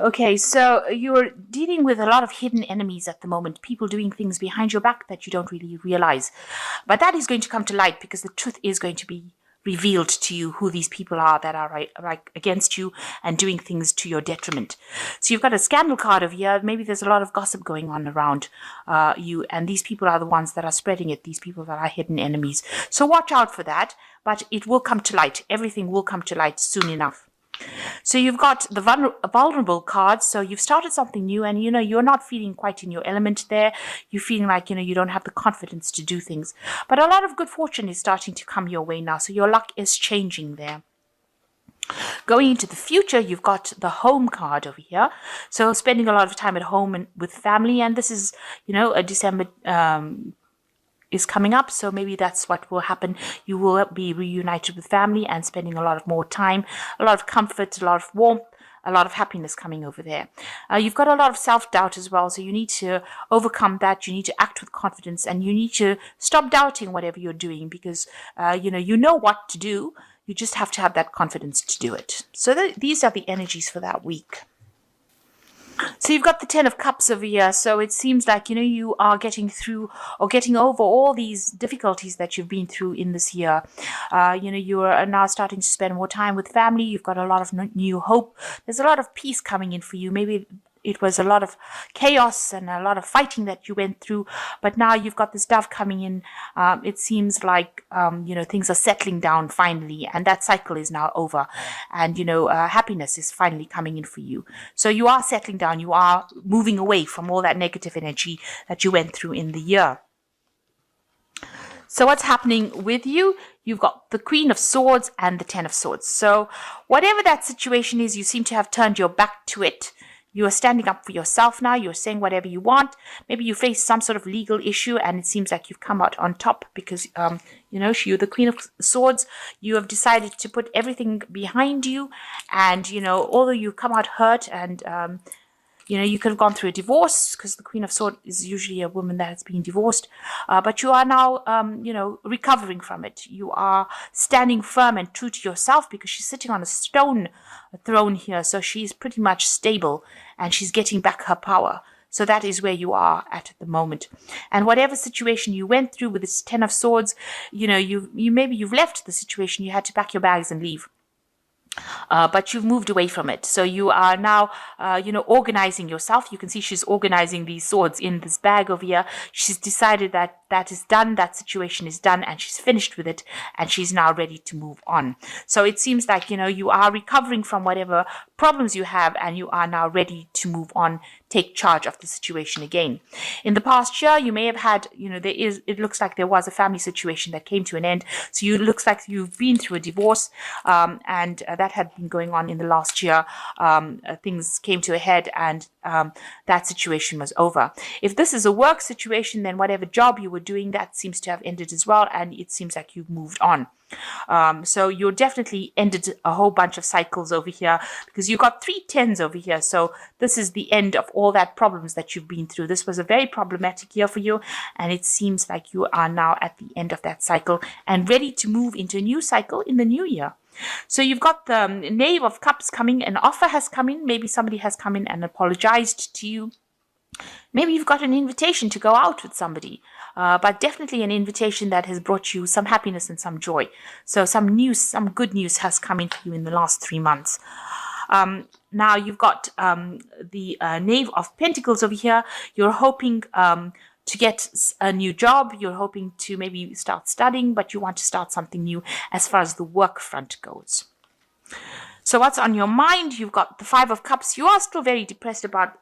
Okay, so you're dealing with a lot of hidden enemies at the moment, people doing things behind your back that you don't really realize. But that is going to come to light because the truth is going to be revealed to you who these people are that are right against you and doing things to your detriment. So you've got a scandal card over here. Maybe there's a lot of gossip going on around you, and these people are the ones that are spreading it, these people that are hidden enemies. So watch out for that, but it will come to light. Everything will come to light soon enough. So you've got the vulnerable cards. So you've started something new and, you're not feeling quite in your element there. You're feeling like, you don't have the confidence to do things. But a lot of good fortune is starting to come your way now. So your luck is changing there. Going into the future, you've got the home card over here. So spending a lot of time at home and with family. And this is, a December is coming up, so maybe that's what will happen. You will be reunited with family and spending a lot of more time, a lot of comfort, a lot of warmth, a lot of happiness coming over there. You've got a lot of self-doubt as well, so you need to overcome that. You need to act with confidence, and you need to stop doubting whatever you're doing because you know what to do. You just have to have that confidence to do it. So these are the energies for that week. So you've got the Ten of Cups over here. So it seems like, you are getting through or getting over all these difficulties that you've been through in this year. You are now starting to spend more time with family. You've got a lot of new hope. There's a lot of peace coming in for you. Maybe it was a lot of chaos and a lot of fighting that you went through, but now you've got this dove coming in. It seems like things are settling down finally, and that cycle is now over, and happiness is finally coming in for you. So you are settling down. You are moving away from all that negative energy that you went through in the year. So what's happening with you? You've got the Queen of Swords and the Ten of Swords. So whatever that situation is, you seem to have turned your back to it. You are standing up for yourself now. You're saying whatever you want. Maybe you face some sort of legal issue and it seems like you've come out on top because, you're the Queen of Swords. You have decided to put everything behind you. And, although you come out hurt and, you could have gone through a divorce because the Queen of Swords is usually a woman that has been divorced. But you are now, recovering from it. You are standing firm and true to yourself because she's sitting on a stone throne here. So she's pretty much stable and she's getting back her power. So that is where you are at the moment. And whatever situation you went through with this Ten of Swords, maybe you've left the situation. You had to pack your bags and leave. But you've moved away from it. So you are now, organizing yourself. You can see she's organizing these swords in this bag over here. She's decided that that is done, that situation is done, and she's finished with it, and she's now ready to move on. So it seems like, you are recovering from whatever problems you have, and you are now ready to move on, take charge of the situation again. In the past year, you may have had, it looks like there was a family situation that came to an end. So it looks like you've been through a divorce, and that had been going on in the last year. Things came to a head and that situation was over. If this is a work situation, then whatever job you were doing, that seems to have ended as well, and it seems like you've moved on. So you definitely ended a whole bunch of cycles over here because you've got 3 tens over here. So this is the end of all that problems that you've been through. This was a very problematic year for you, and it seems like you are now at the end of that cycle and ready to move into a new cycle in the new year. So you've got the Knave of Cups coming. An offer has come in. Maybe somebody has come in and apologized to you. Maybe you've got an invitation to go out with somebody, but definitely an invitation that has brought you some happiness and some joy. So some good news has come in for you in the last 3 months. Now you've got the Knave of Pentacles over here. You're hoping to get a new job. You're hoping to maybe start studying, but you want to start something new as far as the work front goes. So what's on your mind? You've got the Five of Cups. You are still very depressed about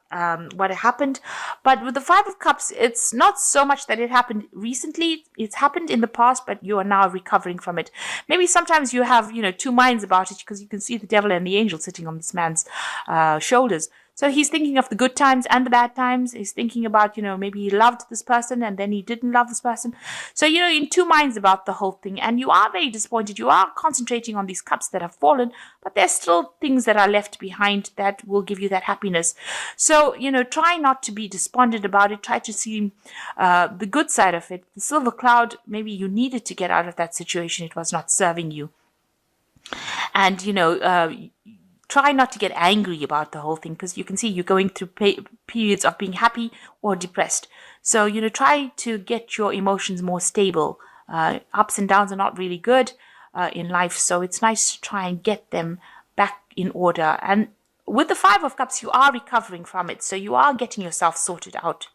what happened. But with the Five of Cups, it's not so much that it happened recently. It's happened in the past, but you are now recovering from it. Maybe sometimes you have, 2 minds about it because you can see the devil and the angel sitting on this man's shoulders. So he's thinking of the good times and the bad times. He's thinking about, maybe he loved this person and then he didn't love this person. So, in 2 minds about the whole thing. And you are very disappointed. You are concentrating on these cups that have fallen, but there's still things that are left behind that will give you that happiness. So, try not to be despondent about it. Try to see the good side of it. The silver cloud, maybe you needed to get out of that situation. It was not serving you. And, try not to get angry about the whole thing, because you can see you're going through periods of being happy or depressed. So, try to get your emotions more stable. Ups and downs are not really good in life, so it's nice to try and get them back in order. And with the Five of Cups, you are recovering from it, so you are getting yourself sorted out.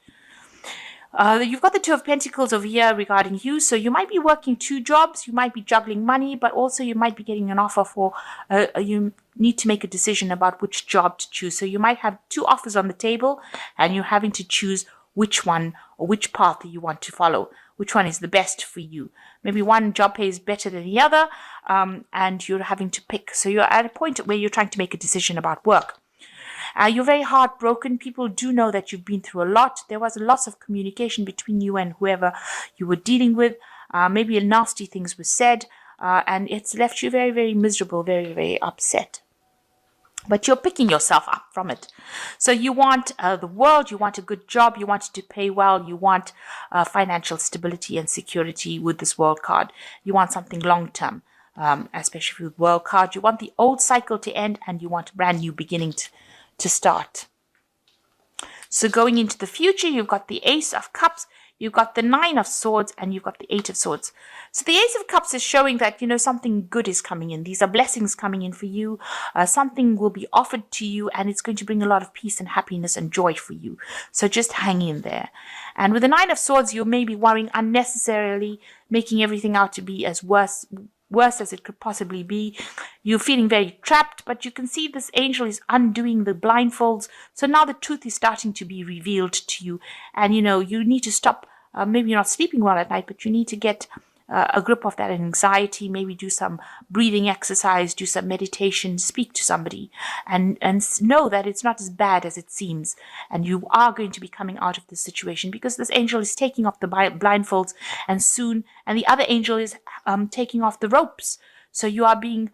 You've got the Two of Pentacles over here regarding you. So you might be working 2 jobs. You might be juggling money, but also you might be getting an offer for, you need to make a decision about which job to choose. So you might have 2 offers on the table and you're having to choose which one or which path you want to follow. Which one is the best for you? Maybe one job pays better than the other, and you're having to pick. So you're at a point where you're trying to make a decision about work. You're very heartbroken. People do know that you've been through a lot. There was a loss of communication between you and whoever you were dealing with. Maybe nasty things were said, and it's left you very, very miserable, very, very upset. But you're picking yourself up from it. So you want the world, you want a good job, you want it to pay well, you want financial stability and security with this world card. You want something long-term, especially with world card. You want the old cycle to end and you want a brand new beginning to start. So going into the future, you've got the Ace of Cups, you've got the 9 of Swords, and you've got the 8 of Swords. So the Ace of Cups is showing that, something good is coming in. These are blessings coming in for you. Something will be offered to you, and it's going to bring a lot of peace and happiness and joy for you. So just hang in there. And with the 9 of Swords, you may be worrying unnecessarily, making everything out to be as worse as it could possibly be. You're feeling very trapped, but you can see this angel is undoing the blindfolds. So now the truth is starting to be revealed to you. And, you need to stop. Maybe you're not sleeping well at night, but you need to get a grip of that anxiety. Maybe do some breathing exercise, do some meditation, speak to somebody, and know that it's not as bad as it seems. And you are going to be coming out of this situation, because this angel is taking off the blindfolds and the other angel is taking off the ropes. So you are being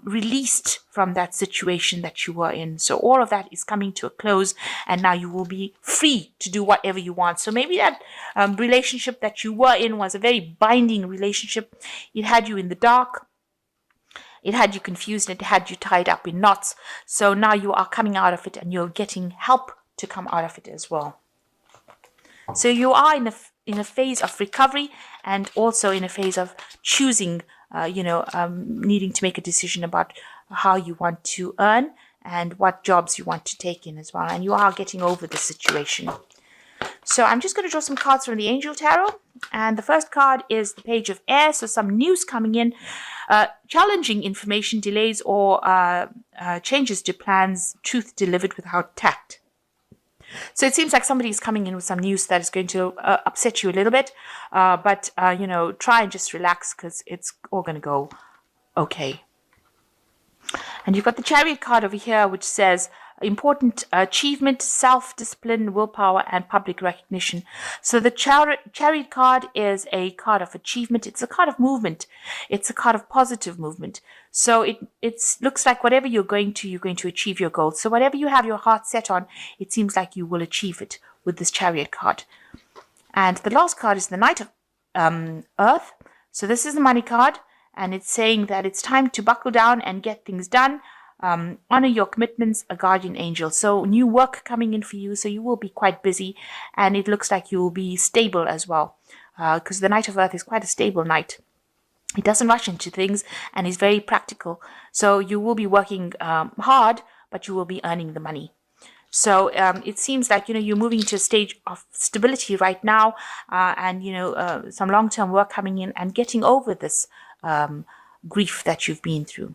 released from that situation that you were in. So all of that is coming to a close, and now you will be free to do whatever you want. So maybe that relationship that you were in was a very binding relationship. It had you in the dark. It had you confused. It had you tied up in knots. So now you are coming out of it, and you're getting help to come out of it as well. So you are in a phase of recovery, and also in a phase of choosing, needing to make a decision about how you want to earn and what jobs you want to take in as well. And you are getting over the situation. So I'm just going to draw some cards from the Angel Tarot. And the first card is the Page of Air. So some news coming in, challenging information, delays or changes to plans, truth delivered without tact. So it seems like somebody's coming in with some news that is going to upset you a little bit. But try and just relax, because it's all going to go okay. And you've got the Chariot card over here, which says important achievement, self-discipline, willpower, and public recognition. So the Chariot card is a card of achievement. It's a card of movement. It's a card of positive movement. So it looks like whatever you're going to achieve your goals. So whatever you have your heart set on, it seems like you will achieve it with this Chariot card. And the last card is the Knight of Earth. So this is the money card, and it's saying that it's time to buckle down and get things done. Honor your commitments, a guardian angel. So new work coming in for you, so you will be quite busy, and it looks like you will be stable as well, because the Knight of Earth is quite a stable knight. He doesn't rush into things, and he's very practical. So you will be working hard, but you will be earning the money. So it seems like, you're moving to a stage of stability right now, and, some long-term work coming in and getting over this grief that you've been through.